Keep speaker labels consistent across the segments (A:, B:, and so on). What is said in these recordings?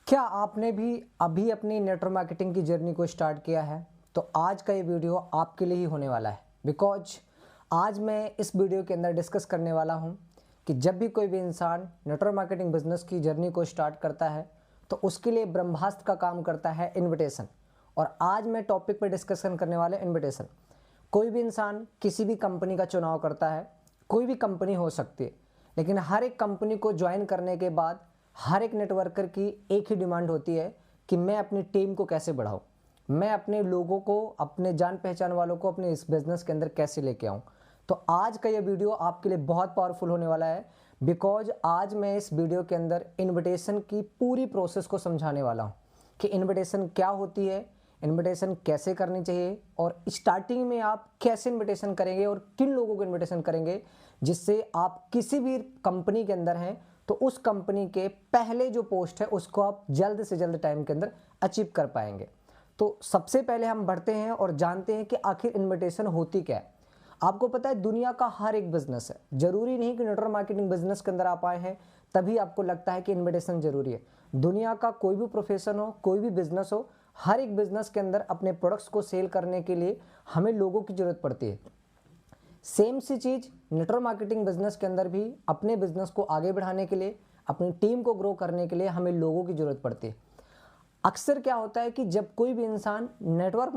A: क्या आपने भी अभी अपनी नेटवर्क मार्केटिंग की जर्नी को स्टार्ट किया है? तो आज का ये वीडियो आपके लिए ही होने वाला है बिकॉज आज मैं इस वीडियो के अंदर डिस्कस करने वाला हूँ कि जब भी कोई भी इंसान नेटवर्क मार्केटिंग बिजनेस की जर्नी को स्टार्ट करता है तो उसके लिए ब्रह्मास्त्र का काम करता है इन्विटेशन। और आज मैं टॉपिक पर डिस्कशन करने वाला इन्विटेशन। कोई भी इंसान किसी भी कंपनी का चुनाव करता है, कोई भी कंपनी हो सकती है, लेकिन हर एक कंपनी को ज्वाइन करने के बाद हर एक नेटवर्कर की एक ही डिमांड होती है कि मैं अपनी टीम को कैसे बढ़ाऊं, मैं अपने लोगों को, अपने जान पहचान वालों को अपने इस बिज़नेस के अंदर कैसे लेके आऊं। तो आज का ये वीडियो आपके लिए बहुत पावरफुल होने वाला है बिकॉज आज मैं इस वीडियो के अंदर इनविटेशन की पूरी प्रोसेस को समझाने वाला हूँ कि इनविटेशन क्या होती है, इनविटेशन कैसे करनी चाहिए और स्टार्टिंग में आप कैसे इनविटेशन करेंगे और किन लोगों को इनविटेशन करेंगे जिससे आप किसी भी कंपनी के अंदर हैं तो उस कंपनी के पहले जो पोस्ट है उसको आप जल्द से जल्द टाइम के अंदर अचीव कर पाएंगे। तो सबसे पहले हम बढ़ते हैं और जानते हैं कि आखिर इनविटेशन होती क्या है। आपको पता है दुनिया का हर एक बिजनेस है, जरूरी नहीं कि नेटवर्क मार्केटिंग बिजनेस के अंदर आप आए हैं तभी आपको लगता है कि इनविटेशन जरूरी है। दुनिया का कोई भी प्रोफेशन हो, कोई भी बिजनेस हो, हर एक बिजनेस के अंदर अपने प्रोडक्ट्स को सेल करने के लिए हमें लोगों की जरूरत पड़ती है। सेम सी चीज़ नेटवर्क मार्केटिंग बिजनेस के अंदर भी अपने बिजनेस को आगे बढ़ाने के लिए, अपनी टीम को ग्रो करने के लिए हमें लोगों की ज़रूरत पड़ती है। अक्सर क्या होता है कि जब कोई भी इंसान नेटवर्क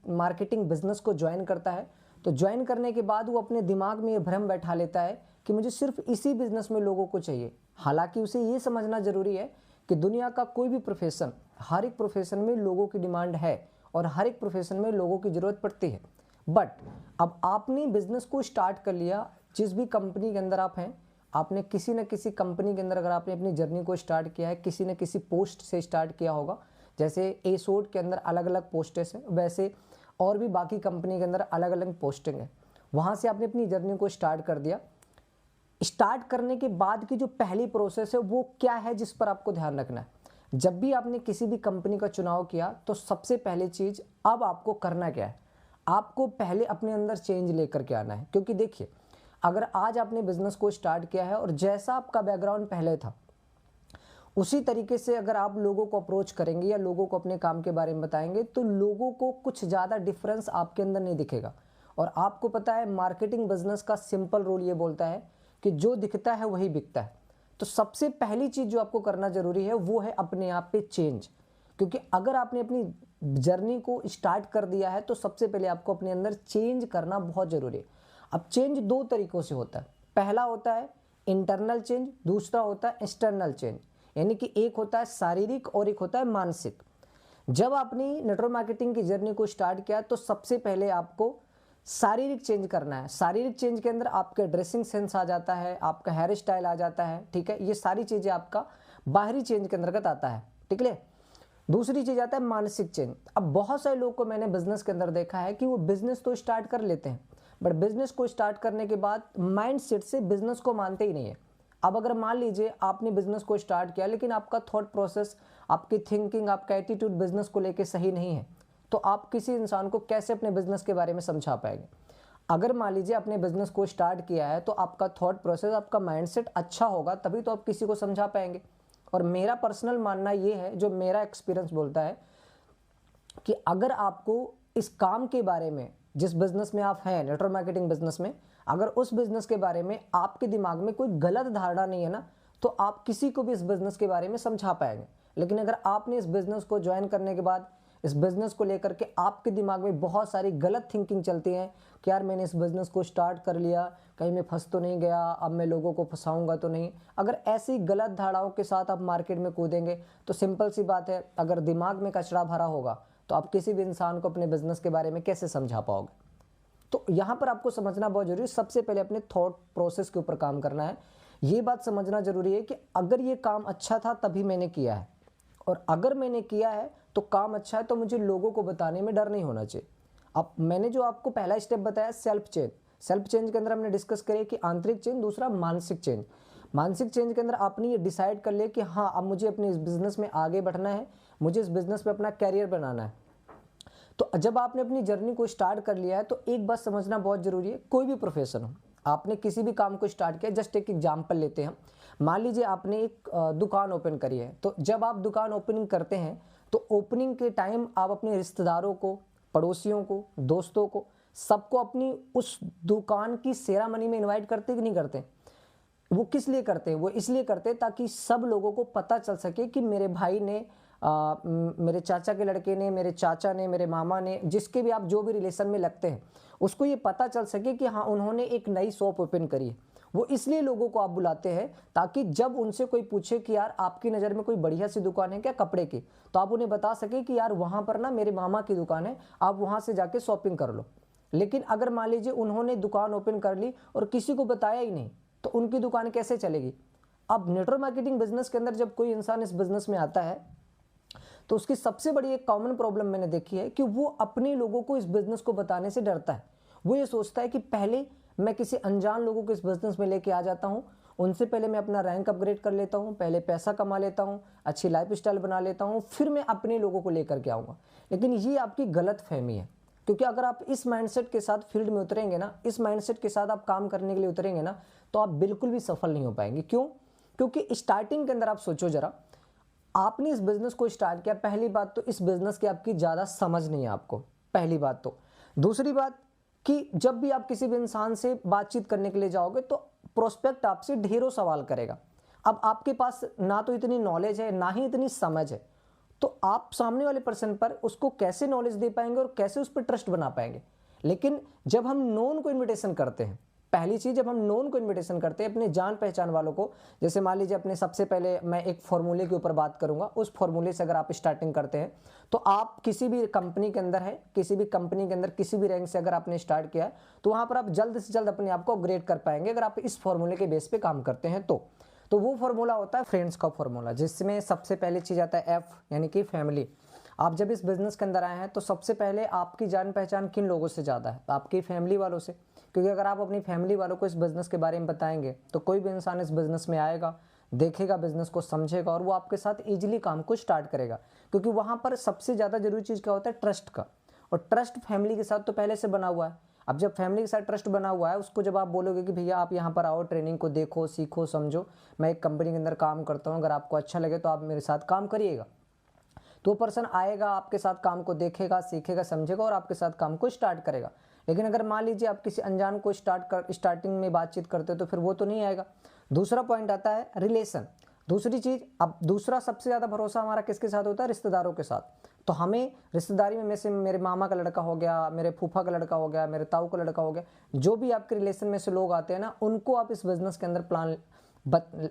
A: मार्केटिंग बिजनेस को ज्वाइन करता है तो ज्वाइन करने के बाद वो अपने दिमाग में ये भ्रम बैठा लेता है कि मुझे सिर्फ इसी बिजनेस में लोगों को चाहिए। हालांकि उसे ये समझना जरूरी है कि दुनिया का कोई भी प्रोफेशन, हर एक प्रोफेशन में लोगों की डिमांड है और हर एक प्रोफेशन में लोगों की ज़रूरत पड़ती है। बट अब आपने बिजनेस को स्टार्ट कर लिया, जिस भी कंपनी के अंदर आप हैं, आपने किसी न किसी कंपनी के अंदर अगर आपने अपनी जर्नी को स्टार्ट किया है, किसी न किसी पोस्ट से स्टार्ट किया होगा। जैसे एसोड के अंदर अलग अलग पोस्टेस हैं, वैसे और भी बाकी कंपनी के अंदर अलग अलग पोस्टिंग है। वहाँ से आपने अपनी जर्नी को स्टार्ट कर दिया। स्टार्ट करने के बाद की जो पहली प्रोसेस है वो क्या है जिस पर आपको ध्यान रखना है। जब भी आपने किसी भी कंपनी का चुनाव किया तो सबसे पहली चीज़ अब आपको करना क्या है, आपको पहले अपने अंदर चेंज लेकर के आना है। क्योंकि देखिए, अगर आज आपने बिजनेस को स्टार्ट किया है और जैसा आपका बैकग्राउंड पहले था उसी तरीके से अगर आप लोगों को अप्रोच करेंगे या लोगों को अपने काम के बारे में बताएंगे तो लोगों को कुछ ज़्यादा डिफरेंस आपके अंदर नहीं दिखेगा। और आपको पता है मार्केटिंग बिजनेस का सिंपल रूल ये बोलता है कि जो दिखता है वही बिकता है। तो सबसे पहली चीज़ जो आपको करना जरूरी है वो है अपने आप पे चेंज। क्योंकि अगर आपने अपनी जर्नी को स्टार्ट कर दिया है तो सबसे पहले आपको अपने अंदर चेंज करना बहुत ज़रूरी है। अब चेंज दो तरीकों से होता है। पहला होता है इंटरनल चेंज, दूसरा होता है एक्सटर्नल चेंज। यानी कि एक होता है शारीरिक और एक होता है मानसिक। जब आपने नेटवर्क मार्केटिंग की जर्नी को स्टार्ट किया तो सबसे पहले आपको शारीरिक चेंज करना है। शारीरिक चेंज के अंदर आपका ड्रेसिंग सेंस आ जाता है, आपका हेयर स्टाइल आ जाता है, ठीक है। ये सारी चीज़ें आपका बाहरी चेंज के अंतर्गत आता है, ठीक है। दूसरी चीज़ आता है मानसिक चेंज। अब बहुत सारे लोग को मैंने बिजनेस के अंदर देखा है कि वो बिजनेस तो स्टार्ट कर लेते हैं बट बिजनेस को स्टार्ट करने के बाद माइंड सेट से बिजनेस को मानते ही नहीं है। अब अगर मान लीजिए आपने बिजनेस को स्टार्ट किया लेकिन आपका थॉट प्रोसेस, आपकी थिंकिंग, आपका एटीट्यूड बिजनेस को लेके सही नहीं है तो आप किसी इंसान को कैसे अपने बिजनेस के बारे में समझा पाएंगे। अगर मान लीजिए आपने बिजनेस को स्टार्ट किया है तो आपका थॉट प्रोसेस, आपका माइंडसेट अच्छा होगा तभी तो आप किसी को समझा पाएंगे। और मेरा पर्सनल मानना ये है, जो मेरा एक्सपीरियंस बोलता है कि अगर आपको इस काम के बारे में, जिस बिजनेस में आप हैं नेटवर्क मार्केटिंग बिजनेस में, अगर उस बिजनेस के बारे में आपके दिमाग में कोई गलत धारणा नहीं है ना तो आप किसी को भी इस बिजनेस के बारे में समझा पाएंगे। लेकिन अगर आपने इस बिजनेस को ज्वाइन करने के बाद इस बिजनेस को लेकर के आपके दिमाग में बहुत सारी गलत थिंकिंग चलती है कि यार मैंने इस बिजनेस को स्टार्ट कर लिया, कहीं मैं फंस तो नहीं गया, अब मैं लोगों को फंसाऊंगा तो नहीं। अगर ऐसी गलत धारणाओं के साथ आप मार्केट में कूदेंगे तो सिंपल सी बात है, अगर दिमाग में कचरा भरा होगा तो आप किसी भी इंसान को अपने बिजनेस के बारे में कैसे समझा पाओगे। तो यहाँ पर आपको समझना बहुत जरूरी है, सबसे पहले अपने थॉट प्रोसेस के ऊपर काम करना है। ये बात समझना जरूरी है कि अगर ये काम अच्छा था तभी मैंने किया है और अगर मैंने किया है तो काम अच्छा है तो मुझे लोगों को बताने में डर नहीं होना चाहिए। अब मैंने जो आपको पहला स्टेप बताया सेल्फ चेंज, सेल्फ चेंज के अंदर हमने डिस्कस करें कि आंतरिक चेंज, दूसरा मानसिक चेंज। मानसिक चेंज के अंदर आपने ये डिसाइड कर लिया कि हाँ अब मुझे अपने इस बिजनेस में आगे बढ़ना है, मुझे इस बिजनेस में अपना कैरियर बनाना है। तो जब आपने अपनी जर्नी को स्टार्ट कर लिया है तो एक बात समझना बहुत जरूरी है, कोई भी प्रोफेशन हो, आपने किसी भी काम को स्टार्ट किया, जस्ट एक एग्जाम्पल लेते हैं। मान लीजिए आपने एक दुकान ओपन करी है, तो जब आप दुकान ओपनिंग करते हैं तो ओपनिंग के टाइम आप अपने रिश्तेदारों को, पड़ोसियों को, दोस्तों को, सबको अपनी उस दुकान की सेरामनी में इनवाइट करते कि नहीं करते? वो किस लिए करते हैं? वो इसलिए करते हैं ताकि सब लोगों को पता चल सके कि मेरे भाई ने, मेरे चाचा के लड़के ने, मेरे चाचा ने, मेरे मामा ने, जिसके भी आप जो भी रिलेशन में लगते हैं, उसको ये पता चल सके कि हाँ उन्होंने एक नई शॉप ओपन करी है। वो इसलिए लोगों को आप बुलाते हैं ताकि जब उनसे कोई पूछे कि यार आपकी नज़र में कोई बढ़िया सी दुकान है क्या कपड़े की, तो आप उन्हें बता सके कि यार वहाँ पर ना मेरे मामा की दुकान है, आप वहाँ से जाके शॉपिंग कर लो। लेकिन अगर मान लीजिए उन्होंने दुकान ओपन कर ली और किसी को बताया ही नहीं, तो उनकी दुकान कैसे चलेगी? अब नेटवर्क मार्केटिंग बिजनेस के अंदर जब कोई इंसान इस बिजनेस में आता है तो उसकी सबसे बड़ी एक कॉमन प्रॉब्लम मैंने देखी है कि वो अपने लोगों को इस बिजनेस को बताने से डरता है। वो ये सोचता है कि पहले मैं किसी अनजान लोगों को इस बिजनेस में लेके आ जाता हूँ, उनसे पहले मैं अपना रैंक अपग्रेड कर लेता हूँ, पहले पैसा कमा लेता हूँ, अच्छी लाइफ स्टाइल बना लेता हूँ, फिर मैं अपने लोगों को लेकर के आऊँगा। लेकिन ये आपकी गलत फहमी है, क्योंकि अगर आप इस माइंडसेट के साथ फील्ड में उतरेंगे ना, इस माइंडसेट के साथ आप काम करने के लिए उतरेंगे ना, तो आप बिल्कुल भी सफल नहीं हो पाएंगे। क्यों? क्योंकि स्टार्टिंग के अंदर आप सोचो जरा, आपने इस बिजनेस को स्टार्ट किया, पहली बात तो इस बिजनेस की आपकी ज़्यादा समझ नहीं है आपको, पहली बात तो। दूसरी बात कि जब भी आप किसी भी इंसान से बातचीत करने के लिए जाओगे तो प्रोस्पेक्ट आपसे ढेरों सवाल करेगा। अब आपके पास ना तो इतनी नॉलेज है ना ही इतनी समझ है, तो आप सामने वाले पर्सन पर उसको कैसे नॉलेज दे पाएंगे और कैसे उस पर ट्रस्ट बना पाएंगे? लेकिन जब हम नोन को इन्विटेशन करते हैं, पहली चीज जब हम नोन को इन्विटेशन करते हैं अपने जान पहचान वालों को, जैसे मान लीजिए अपने, सबसे पहले मैं एक फॉर्मूले के ऊपर बात करूंगा, उस फॉर्मूले से अगर आप स्टार्टिंग करते हैं तो आप किसी भी कंपनी के अंदर है, किसी भी कंपनी के अंदर किसी भी रैंक से अगर आपने स्टार्ट किया है तो वहां पर आप जल्द से जल्द अपने आप को अपग्रेड कर पाएंगे अगर आप इस फॉर्मूले के बेस पे काम करते हैं तो वो फॉर्मूला होता है फ्रेंड्स का फॉर्मूला, जिसमें सबसे पहले चीज आता है एफ, यानी कि फैमिली। आप जब इस बिजनेस के अंदर आए हैं तो सबसे पहले आपकी जान पहचान किन लोगों से ज़्यादा है? आपकी फैमिली वालों से, क्योंकि अगर आप अपनी फैमिली वालों को इस बिज़नेस के बारे में बताएंगे तो कोई भी इंसान इस बिज़नेस में आएगा, देखेगा बिज़नेस को, समझेगा और वो आपके साथ ईजिली काम को स्टार्ट करेगा। क्योंकि वहाँ पर सबसे ज़्यादा जरूरी चीज़ क्या होता है? ट्रस्ट का। और ट्रस्ट फैमिली के साथ तो पहले से बना हुआ है। अब जब फैमिली के साथ ट्रस्ट बना हुआ है, उसको जब आप बोलोगे कि भैया आप यहाँ पर आओ, ट्रेनिंग को देखो, सीखो, समझो, मैं एक कंपनी के अंदर काम करता हूँ, अगर आपको अच्छा लगे तो आप मेरे साथ काम करिएगा, तो वो पर्सन आएगा, आपके साथ काम को देखेगा, सीखेगा, समझेगा और आपके साथ काम को स्टार्ट करेगा। लेकिन अगर मान लीजिए आप किसी अनजान को स्टार्टिंग में बातचीत करते हो तो फिर वो तो नहीं आएगा। दूसरा पॉइंट आता है रिलेशन। दूसरी चीज़, अब दूसरा सबसे ज़्यादा भरोसा हमारा किसके साथ होता है? रिश्तेदारों के साथ। तो हमें रिश्तेदारी में से मेरे मामा का लड़का हो गया, मेरे फूफा का लड़का हो गया, मेरे ताऊ का लड़का हो गया, जो भी आपके रिलेशन में से लोग आते हैं ना, उनको आप इस बिज़नेस के अंदर प्लान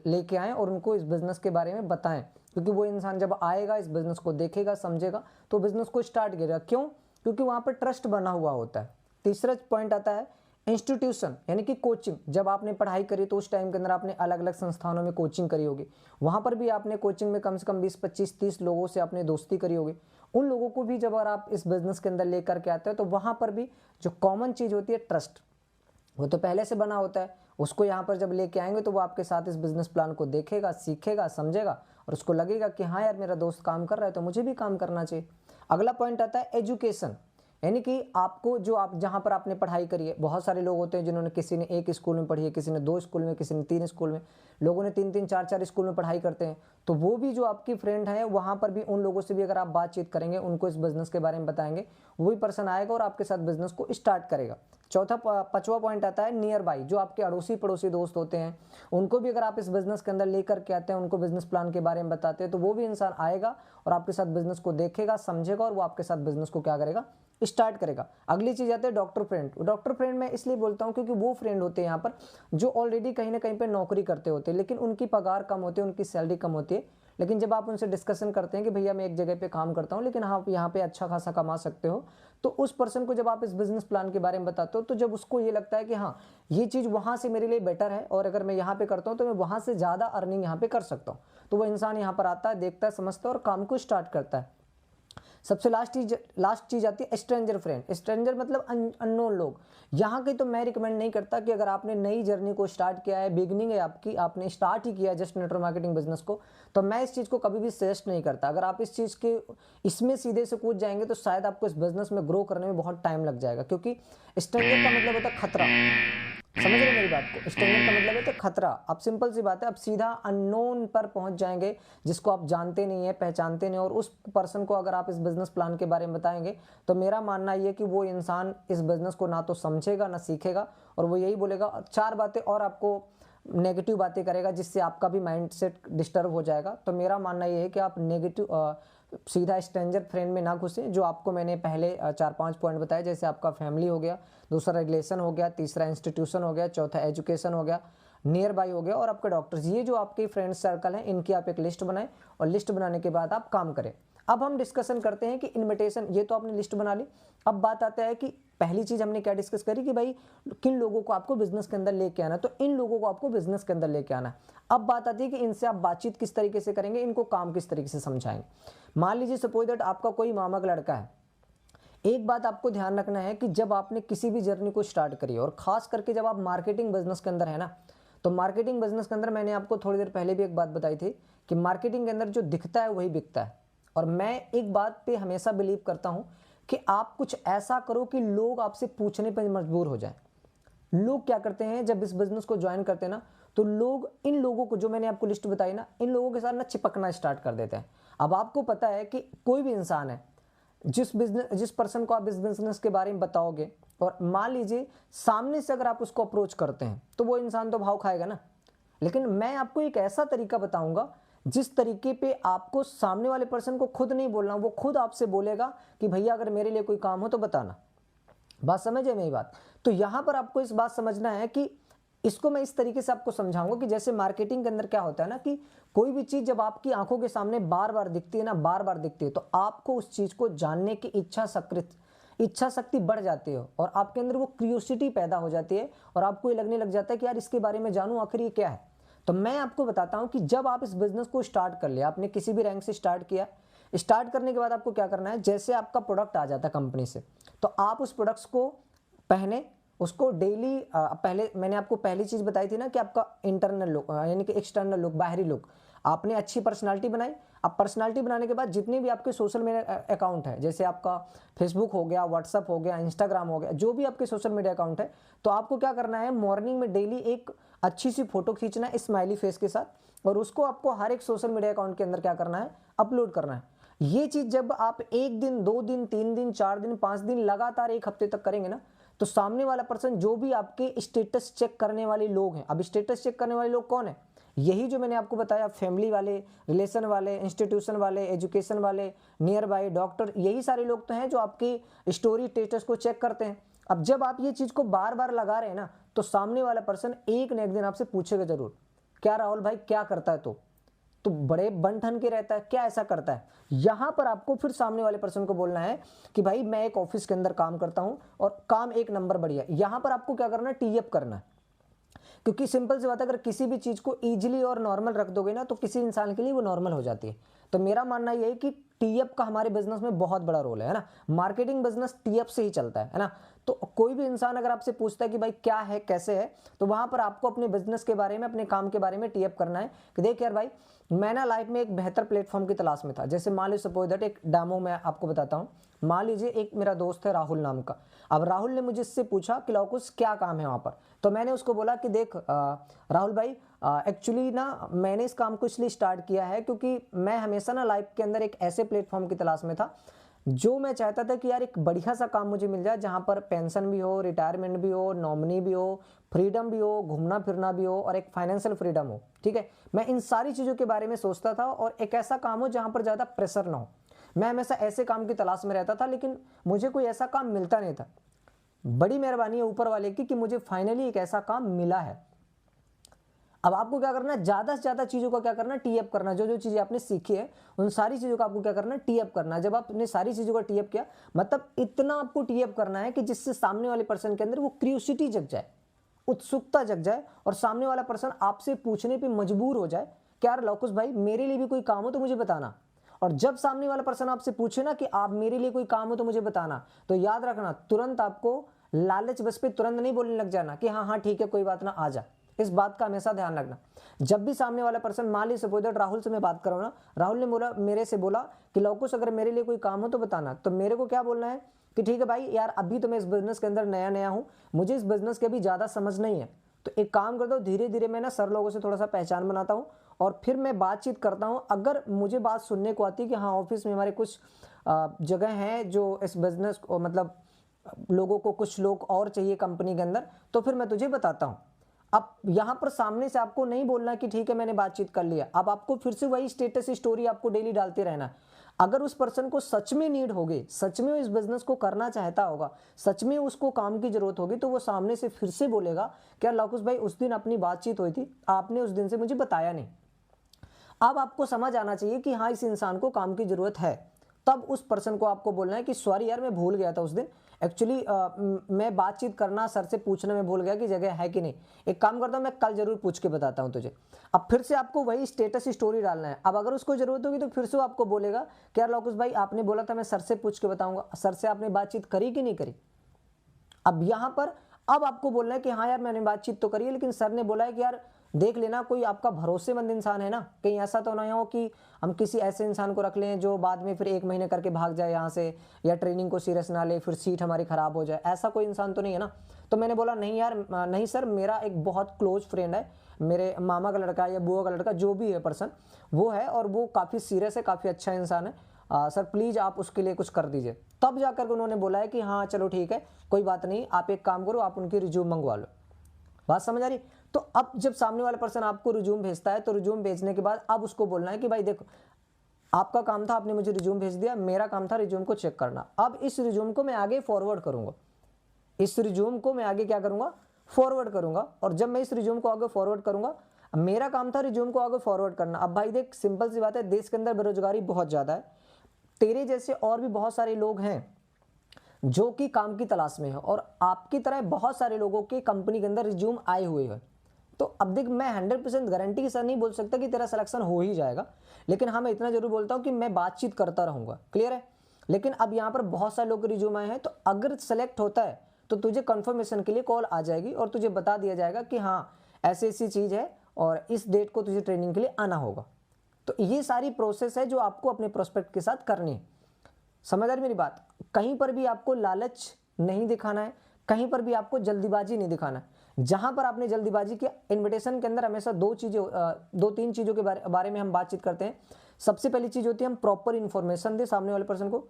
A: लेके आएँ और उनको इस बिज़नेस के बारे में बताएं। क्योंकि वो इंसान जब आएगा, इस बिज़नेस को देखेगा, समझेगा, तो बिज़नेस को स्टार्ट करेगा। क्यों? क्योंकि वहाँ पर ट्रस्ट बना हुआ होता है। तीसरा पॉइंट आता है इंस्टीट्यूशन, यानी कि कोचिंग। जब आपने पढ़ाई करी तो उस टाइम के अंदर आपने अलग अलग संस्थानों में कोचिंग करी होगी, वहाँ पर भी आपने कोचिंग में कम से कम 20, 25, 30 लोगों से आपने दोस्ती करी होगी। उन लोगों को भी जब अगर आप इस बिज़नेस के अंदर लेकर के आते हो तो वहाँ पर भी जो कॉमन चीज़ होती है ट्रस्ट, वो तो पहले से बना होता है। उसको यहाँ पर जब लेके आएंगे तो वो आपके साथ इस बिज़नेस प्लान को देखेगा, सीखेगा, समझेगा और उसको लगेगा कि हाँ यार मेरा दोस्त काम कर रहा है तो मुझे भी काम करना चाहिए। अगला पॉइंट आता है एजुकेशन, यानी कि आपको जो आप जहाँ पर आपने पढ़ाई करी है, बहुत सारे लोग होते हैं जिन्होंने, किसी ने एक स्कूल में पढ़ी है, किसी ने 2 स्कूल में, किसी ने 3 स्कूल में, लोगों ने 3-3, 4-4 स्कूल में पढ़ाई करते हैं। तो वो भी जो आपकी फ्रेंड है, वहाँ पर भी उन लोगों से भी अगर आप बातचीत करेंगे, उनको इस बिज़नेस के बारे में बताएंगे, वही पर्सन आएगा और आपके साथ बिज़नेस को स्टार्ट करेगा। चौथा, 5वां पॉइंट आता है नियर बाई, जो आपके अड़ोसी पड़ोसी दोस्त होते हैं, उनको भी अगर आप इस बिज़नेस के अंदर लेकर के आते हैं, उनको बिज़नेस प्लान के बारे में बताते हैं, तो वो भी इंसान आएगा और आपके साथ बिज़नेस को देखेगा, समझेगा और वो आपके साथ बिज़नेस को क्या करेगा? स्टार्ट करेगा। अगली चीज आती है डॉक्टर फ्रेंड। डॉक्टर फ्रेंड मैं इसलिए बोलता हूँ क्योंकि वो फ्रेंड होते हैं यहाँ पर जो ऑलरेडी कहीं ना कहीं पे नौकरी करते होते हैं, लेकिन उनकी पगार कम होती है, उनकी सैलरी कम होती है। लेकिन जब आप उनसे डिस्कशन करते हैं कि भैया मैं एक जगह पे काम करता हूँ लेकिन आप यहाँ पे अच्छा खासा कमा सकते हो, तो उस पर्सन को जब आप इस बिजनेस प्लान के बारे में बताते हो तो जब उसको ये लगता है कि हाँ ये चीज़ वहाँ से मेरे लिए बेटर है और अगर मैं यहाँ पे करता हूँ तो मैं वहाँ से ज़्यादा अर्निंग यहाँ पे कर सकता हूँ, तो वो इंसान यहाँ पर आता है, देखता है, समझता है और काम को स्टार्ट करता है। सबसे लास्ट चीज आती है स्ट्रेंजर फ्रेंड। स्ट्रेंजर मतलब अननोन लोग। यहाँ की तो मैं रिकमेंड नहीं करता कि अगर आपने नई जर्नी को स्टार्ट किया है, बिगनिंग है आपकी, आपने स्टार्ट ही किया है जस्ट नेटवर्क मार्केटिंग बिजनेस को, तो मैं इस चीज़ को कभी भी सजेस्ट नहीं करता। अगर आप इस चीज़ के इसमें सीधे से कूद जाएंगे तो शायद आपको इस बिजनेस में ग्रो करने में बहुत टाइम लग जाएगा, क्योंकि स्ट्रेंजर का मतलब होता है खतरा। समझ रहे मेरी बात को? स्ट्रेंजर का मतलब है तो खतरा। अब सिंपल सी बात है, अब सीधा अननोन पर पहुंच जाएंगे, जिसको आप जानते नहीं है, पहचानते नहीं, और उस पर्सन को अगर आप इस बिजनेस प्लान के बारे में बताएंगे तो मेरा मानना ये है कि वो इंसान इस बिजनेस को ना तो समझेगा ना सीखेगा, और वो यही बोलेगा, चार बातें और आपको नेगेटिव बातें करेगा, जिससे आपका भी माइंडसेट डिस्टर्ब हो जाएगा। तो मेरा मानना ये है कि आप नेगेटिव सीधा स्ट्रेंजर फ्रेंड में ना घुसें। जो आपको मैंने पहले 4-5 पॉइंट बताए, जैसे आपका फैमिली हो गया, दूसरा रिलेशन हो गया, तीसरा इंस्टीट्यूशन हो गया, चौथा एजुकेशन हो गया, नियर बाई हो गया, और आपके डॉक्टर्स, ये जो आपके फ्रेंड सर्कल हैं, इनकी आप एक लिस्ट बनाएं, और लिस्ट बनाने के बाद आप काम करें। अब हम डिस्कशन करते हैं कि इनविटेशन, ये तो आपने लिस्ट बना ली। अब बात आता है कि पहली चीज हमने क्या डिस्कस करी कि भाई किन लोगों को आपको बिजनेस के अंदर लेके आना है, तो इन लोगों को आपको बिजनेस के अंदर लेके आना है। अब बात आती है कि इनसे आप बातचीत किस तरीके से करेंगे, इनको काम किस तरीके से समझाएंगे। मान लीजिए सपोज दैट आपका कोई मामा का लड़का है। एक बात आपको ध्यान रखना है कि जब आपने किसी भी जर्नी को स्टार्ट करी, और खास करके जब आप मार्केटिंग बिजनेस के अंदर है ना, तो मार्केटिंग बिजनेस के अंदर मैंने आपको थोड़ी देर पहले भी एक बात बताई थी कि मार्केटिंग के अंदर जो दिखता है वही बिकता है। और मैं एक बात पे हमेशा बिलीव करता हूं कि आप कुछ ऐसा करो कि लोग आपसे पूछने पर मजबूर हो जाए। लोग क्या करते हैं जब इस बिजनेस को ज्वाइन करते हैं ना, तो लोग इन लोगों को, जो मैंने आपको लिस्ट बताई ना, इन लोगों के साथ ना चिपकना स्टार्ट कर देते हैं। अब आपको पता है कि कोई भी इंसान है, जिस पर्सन को आप इस बिजनेस के बारे में बताओगे, और मान लीजिए सामने से अगर आप उसको अप्रोच करते हैं, तो वो इंसान तो भाव खाएगा ना। लेकिन मैं आपको एक ऐसा तरीका बताऊंगा जिस तरीके पे आपको सामने वाले पर्सन को खुद नहीं बोलना, वो खुद आपसे बोलेगा कि भैया अगर मेरे लिए कोई काम हो तो बताना। बात समझे मेरी बात? तो यहां पर आपको इस बात समझना है कि इसको मैं इस तरीके से आपको समझाऊंगा कि जैसे मार्केटिंग के अंदर क्या होता है ना, कि कोई भी चीज जब आपकी आंखों के सामने बार बार दिखती है ना, बार बार दिखती है, तो आपको उस चीज को जानने की इच्छा शक्ति बढ़ जाती है, और आपके अंदर वो क्यूरियोसिटी पैदा हो जाती है, और आपको ये लगने लग जाता है कि यार इसके बारे में जानूं आखिर ये क्या है। तो मैं आपको बताता हूं कि जब आप इस बिजनेस को स्टार्ट कर लिया, आपने किसी भी रैंक से स्टार्ट किया, स्टार्ट करने के बाद आपको क्या करना है, जैसे आपका प्रोडक्ट आ जाता है कंपनी से, तो आप उस प्रोडक्ट्स को पहने, उसको डेली, पहले मैंने आपको पहली चीज बताई थी ना कि आपका इंटरनल लुक, यानी कि एक्सटर्नल लुक, बाहरी लुक, आपने अच्छी पर्सनालिटी बनाई। अब पर्सनालिटी बनाने के बाद जितने भी आपके सोशल मीडिया अकाउंट है, जैसे आपका फेसबुक हो गया, व्हाट्सअप हो गया, इंस्टाग्राम हो गया, जो भी आपके सोशल मीडिया अकाउंट है, तो आपको क्या करना है, मॉर्निंग में डेली एक अच्छी सी फोटो खींचना है स्माइली फेस के साथ, और उसको आपको हर एक सोशल मीडिया अकाउंट के अंदर क्या करना है, अपलोड करना है। ये चीज जब आप 1 दिन, 2 दिन, 3 दिन, 4 दिन, 5 दिन लगातार 1 हफ्ते तक करेंगे ना, तो सामने वाला पर्सन, जो भी आपके स्टेटस चेक करने वाले लोग हैं, अब स्टेटस चेक करने वाले लोग कौन है, यही जो मैंने आपको बताया, फैमिली वाले, रिलेशन वाले, इंस्टीट्यूशन वाले, एजुकेशन वाले, नियर बाय, डॉक्टर, यही सारे लोग तो हैं जो आपकी स्टोरी स्टेटस को चेक करते हैं। अब जब आप ये चीज को बार बार लगा रहे हैं ना, तो सामने वाला पर्सन एक न एक दिन आपसे पूछेगा जरूर, क्या राहुल भाई क्या करता है तो बड़े बन ठन के रहता है, क्या ऐसा करता है। यहां पर आपको फिर सामने वाले पर्सन को बोलना है कि भाई मैं एक ऑफिस के अंदर काम करता हूं और काम एक नंबर बढ़िया। यहां पर आपको क्या करना है, टी अप करना है। क्योंकि सिंपल सी बात है, अगर किसी भी चीज को इजीली और नॉर्मल रख दोगे ना, तो किसी इंसान के लिए वो नॉर्मल हो जाती है। तो मेरा मानना यह है कि टी अप का हमारे बिजनेस में बहुत बड़ा रोल है ना। मार्केटिंग बिजनेस टी अप से ही चलता है ना। तो कोई भी इंसान अगर आपसे पूछता है कि भाई क्या है, कैसे है, तो वहां पर आपको अपने बिजनेस के बारे में, अपने काम के बारे में टी अप करना है कि देख यार भाई, मैं ना लाइफ में एक बेहतर प्लेटफॉर्म की तलाश में था। जैसे मान लीजिए सपोज दैट एक डेमो मैं आपको बताता हूँ। मान लीजिए एक मेरा दोस्त है राहुल नाम का। अब राहुल ने मुझे इससे पूछा कि लौकुश क्या काम है वहां पर, तो मैंने उसको बोला कि देख राहुल भाई, एक्चुअली ना मैंने इस काम को इसलिए स्टार्ट किया है क्योंकि मैं हमेशा ना लाइफ के अंदर एक ऐसे प्लेटफॉर्म की तलाश में था जो मैं चाहता था कि यार एक बढ़िया सा काम मुझे मिल जाए जहां पर पेंशन भी हो, रिटायरमेंट भी हो, नॉमिनी भी हो, फ्रीडम भी हो, घूमना फिरना भी हो, और एक फाइनेंशियल फ्रीडम हो। ठीक है, मैं इन सारी चीजों के बारे में सोचता था, और एक ऐसा काम हो जहां पर ज्यादा प्रेशर ना हो। मैं हमेशा ऐसे काम की तलाश में रहता था, लेकिन मुझे कोई ऐसा काम मिलता नहीं था। बड़ी मेहरबानी है ऊपर वाले की कि मुझे फाइनली एक ऐसा काम मिला है। अब आपको क्या करना है, ज्यादा से ज्यादा चीजों का क्या करना है, टी अप करना। जो जो चीजें आपने सीखी है उन सारी चीजों का आपको क्या करना है, टी अप करना। जब आपने सारी चीजों का टी अप किया, मतलब इतना आपको टी अप करना है कि जिससे सामने वाले पर्सन के अंदर वो क्यूरियोसिटी जग जाए, उत्सुकता जग जाए, और सामने वाला पर्सन आपसे पूछने पर मजबूर हो जाए कि यार लौकुश भाई मेरे लिए भी कोई काम हो तो मुझे बताना। और जब सामने वाला पर्सन आपसे पूछे ना कि आप मेरे लिए कोई काम हो तो मुझे बताना, तो याद रखना, तुरंत आपको लालच बस पे तुरंत नहीं बोलने लग जाना कि हाँ हाँ ठीक है कोई बात ना, आ जा। इस बात का हमेशा ध्यान रखना। जब भी सामने वाला पर्सन, मान लीजिए सपोज दैट राहुल से मैं बात कर रहा हूं ना, राहुल ने मेरे से बोला कि लौकुश अगर मेरे लिए कोई काम हो तो बताना, तो मेरे को क्या बोलना है कि ठीक है भाई यार, अभी तो मैं इस बिजनेस के अंदर नया नया हूँ, मुझे इस बिजनेस के अभी ज़्यादा समझ नहीं है, तो एक काम करता हूँ, धीरे धीरे मैं ना सर लोगों से थोड़ा सा पहचान बनाता हूँ और फिर मैं बातचीत करता हूँ। अगर मुझे बात सुनने को आती है कि हाँ ऑफिस में हमारे कुछ जगह हैं जो इस बिजनेस को मतलब लोगों को कुछ लोग और चाहिए कंपनी के अंदर, तो फिर मैं तुझे बताता हूँ। अब यहाँ पर सामने से आपको नहीं बोलना कि ठीक है मैंने बातचीत कर लिया, अब आपको फिर से वही स्टेटस स्टोरी आपको डेली डालते रहना है। अगर उस पर्सन को सच में नीड होगी, सच में इस बिजनेस को करना चाहता होगा, सच में उसको काम की जरूरत होगी, तो वो सामने से फिर से बोलेगा क्या लौकुश भाई उस दिन अपनी बातचीत हुई थी, आपने उस दिन से मुझे बताया नहीं। अब आपको समझ आना चाहिए कि हाँ इस इंसान को काम की जरूरत है, तब उस पर्सन को आपको बोलना है कि सॉरी यार मैं भूल गया था उस दिन, एक्चुअली मैं बातचीत करना सर से पूछना मैं भूल गया कि जगह है कि नहीं, एक काम करता हूँ मैं कल जरूर पूछ के बताता हूँ तुझे। अब फिर से आपको वही स्टेटस स्टोरी डालना है। अब अगर उसको जरूरत होगी तो फिर से वो आपको बोलेगा कि यार लौकुश भाई आपने बोला था मैं सर से पूछ के बताऊंगा, सर से आपने बातचीत करी कि नहीं करी। अब यहाँ पर अब आपको बोलना है कि हाँ यार मैंने बातचीत तो करी है, लेकिन सर ने बोला है कि यार देख लेना कोई आपका भरोसेमंद इंसान है ना, कहीं ऐसा तो ना हो कि हम किसी ऐसे इंसान को रख लें जो बाद में फिर 1 महीने करके भाग जाए यहाँ से, या ट्रेनिंग को सीरियस ना ले, फिर सीट हमारी खराब हो जाए, ऐसा कोई इंसान तो नहीं है ना। तो मैंने बोला नहीं यार नहीं सर, मेरा एक बहुत क्लोज फ्रेंड है, मेरे मामा का लड़का या बुआ का लड़का जो भी है पर्सन वो है, और वो काफ़ी सीरियस है, काफ़ी अच्छा इंसान है, सर प्लीज़ आप उसके लिए कुछ कर दीजिए। तब जाकर के उन्होंने बोला है कि हाँ चलो ठीक है कोई बात नहीं, आप एक काम करो आप उनकी रिज्यूम मंगवा लो। बात समझ आ रही। तो अब जब सामने वाला पर्सन आपको रिज्यूम भेजता है, तो रिज्यूम भेजने के बाद अब उसको बोलना है कि भाई देखो आपका काम था, आपने मुझे रिज्यूम भेज दिया, मेरा काम था रिज्यूम को चेक करना, अब इस रिज्यूम को मैं आगे फॉरवर्ड करूंगा, इस रिज्यूम को मैं आगे क्या करूंगा, फॉरवर्ड करूंगा। और जब मैं इस रिज्यूम को आगे फॉरवर्ड करूंगा, मेरा काम था रिज्यूम को आगे फॉरवर्ड करना। अब भाई देख सिंपल सी बात है, देश के अंदर बेरोजगारी बहुत ज़्यादा है, तेरे जैसे और भी बहुत सारे लोग हैं जो कि काम की तलाश में है, और आपकी तरह बहुत सारे लोगों के कंपनी के अंदर रिज्यूम आए हुए हैं। तो अब देख मैं 100% गारंटी के साथ नहीं बोल सकता कि तेरा सिलेक्शन हो ही जाएगा, लेकिन हाँ मैं इतना जरूर बोलता हूँ कि मैं बातचीत करता रहूँगा, क्लियर है। लेकिन अब यहाँ पर बहुत सारे लोग के रिज्यूम आए हैं, तो अगर सेलेक्ट होता है तो तुझे कंफर्मेशन के लिए कॉल आ जाएगी और तुझे बता दिया जाएगा कि हाँ ऐसी ऐसी चीज़ है और इस डेट को तुझे ट्रेनिंग के लिए आना होगा। तो ये सारी प्रोसेस है जो आपको अपने प्रोस्पेक्ट के साथ करनी है। समझ आ रही मेरी बात। कहीं पर भी आपको लालच नहीं दिखाना है, कहीं पर भी आपको जल्दीबाजी नहीं दिखाना है। जहां पर आपने जल्दीबाजी किया, इनविटेशन के अंदर हमेशा दो तीन चीज़ों के बारे में हम बातचीत करते हैं। सबसे पहली चीज़ होती है हम प्रॉपर इन्फॉर्मेशन दें सामने वाले पर्सन को,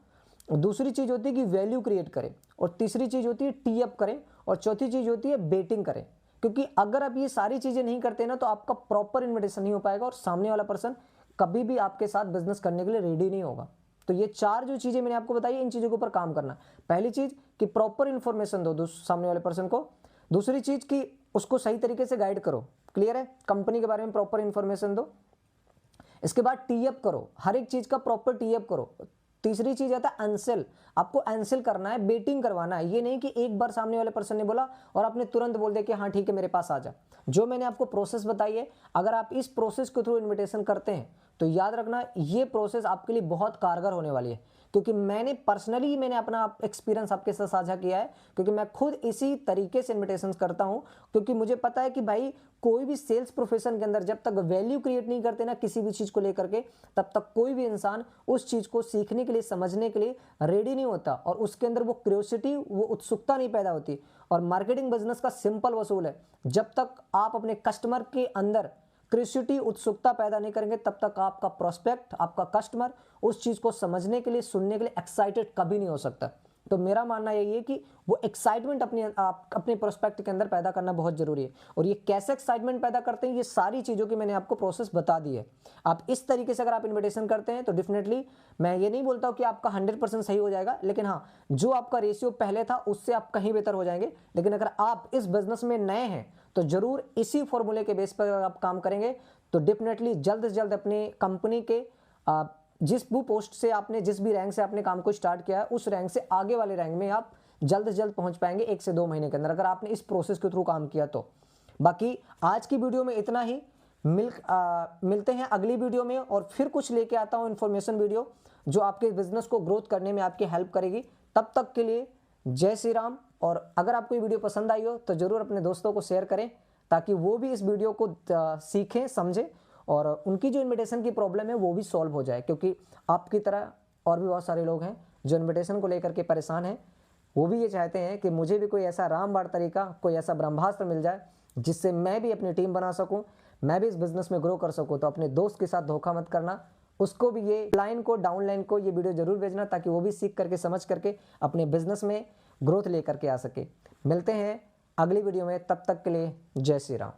A: दूसरी चीज़ होती है कि वैल्यू क्रिएट करें, और तीसरी चीज़ होती है टी अप करें, और चौथी चीज़ होती है बेटिंग करें। क्योंकि अगर आप ये सारी चीज़ें नहीं करते ना तो आपका प्रॉपर इन्विटेशन नहीं हो पाएगा और सामने वाला पर्सन कभी भी आपके साथ बिजनेस करने के लिए रेडी नहीं होगा। तो ये 4 जो चीज़ें मैंने आपको बताई, इन चीज़ों के ऊपर काम करना। पहली चीज़ कि प्रॉपर इन्फॉर्मेशन दो सामने वाले पर्सन को, दूसरी चीज़ कि उसको सही तरीके से गाइड करो, क्लियर है, कंपनी के बारे में प्रॉपर इन्फॉर्मेशन दो। इसके बाद टी अप करो, हर एक चीज़ का प्रॉपर टी अप करो। तीसरी चीज आता है अनसेल, आपको अनसेल करना है, बेटिंग करवाना है। ये नहीं कि एक बार सामने वाले पर्सन ने बोला और आपने तुरंत बोल दिया कि हाँ ठीक है मेरे पास आ जा। जो मैंने आपको प्रोसेस बताई है, अगर आप इस प्रोसेस के थ्रू इन्विटेशन करते हैं तो याद रखना ये प्रोसेस आपके लिए बहुत कारगर होने वाली है। क्योंकि मैंने अपना एक्सपीरियंस आपके साथ साझा किया है, क्योंकि मैं खुद इसी तरीके से इन्विटेशन करता हूं। क्योंकि मुझे पता है कि भाई कोई भी सेल्स प्रोफेशन के अंदर जब तक वैल्यू क्रिएट नहीं करते ना किसी भी चीज को लेकर के, तब तक कोई भी इंसान उस चीज को सीखने के लिए, समझने के लिए रेडी नहीं होता, और उसके अंदर वो क्यूरियोसिटी, वो उत्सुकता नहीं पैदा होती। और मार्केटिंग बिजनेस का सिंपल वसूल है, जब तक आप अपने कस्टमर के अंदर क्यूरियोसिटी, उत्सुकता पैदा नहीं करेंगे, तब तक आपका प्रोस्पेक्ट, आपका कस्टमर उस चीज को समझने के लिए, सुनने के लिए एक्साइटेड कभी नहीं हो सकता। तो मेरा मानना यही है कि वो एक्साइटमेंट अपने प्रोस्पेक्ट के अंदर पैदा करना बहुत जरूरी है। और ये कैसे एक्साइटमेंट पैदा करते हैं, ये सारी चीज़ों की मैंने आपको प्रोसेस बता दी है। आप इस तरीके से अगर आप इन्विटेशन करते हैं तो डेफिनेटली, मैं ये नहीं बोलता हूँ कि आपका 100% सही हो जाएगा, लेकिन हाँ जो आपका रेशियो पहले था उससे आप कहीं बेहतर हो जाएंगे। लेकिन अगर आप इस बिजनेस में नए हैं तो जरूर इसी फॉर्मूले के बेस पर अगर आप काम करेंगे तो डेफिनेटली जल्द से जल्द अपनी कंपनी के जिस भी पोस्ट से आपने, जिस भी रैंक से आपने काम को स्टार्ट किया है, उस रैंक से आगे वाले रैंक में आप जल्द से जल्द पहुंच पाएंगे 1 से 2 महीने के अंदर, अगर आपने इस प्रोसेस के थ्रू काम किया तो। बाकी आज की वीडियो में इतना ही। मिलते हैं अगली वीडियो में, और फिर कुछ लेके आता हूं इन्फॉर्मेशन वीडियो जो आपके बिजनेस को ग्रोथ करने में आपकी हेल्प करेगी। तब तक के लिए जय श्री राम। और अगर आपको ये वीडियो पसंद आई हो तो जरूर अपने दोस्तों को शेयर करें, ताकि वो भी इस वीडियो को सीखें, समझें, और उनकी जो इन्विटेशन की प्रॉब्लम है वो भी सॉल्व हो जाए। क्योंकि आपकी तरह और भी बहुत सारे लोग हैं जो इन्विटेशन को लेकर के परेशान हैं। वो भी ये चाहते हैं कि मुझे भी कोई ऐसा रामबाण तरीका, कोई ऐसा ब्रह्मास्त्र मिल जाए जिससे मैं भी अपनी टीम बना सकूं, मैं भी इस बिजनेस में ग्रो कर सकूं। तो अपने दोस्त के साथ धोखा मत करना, उसको भी ये लाइन को, डाउनलाइन को ये वीडियो जरूर भेजना ताकि वो भी सीख करके, समझ करके अपने बिजनेस में ग्रोथ लेकर के आ सके। मिलते हैं अगली वीडियो में, तब तक के लिए जय श्री राम।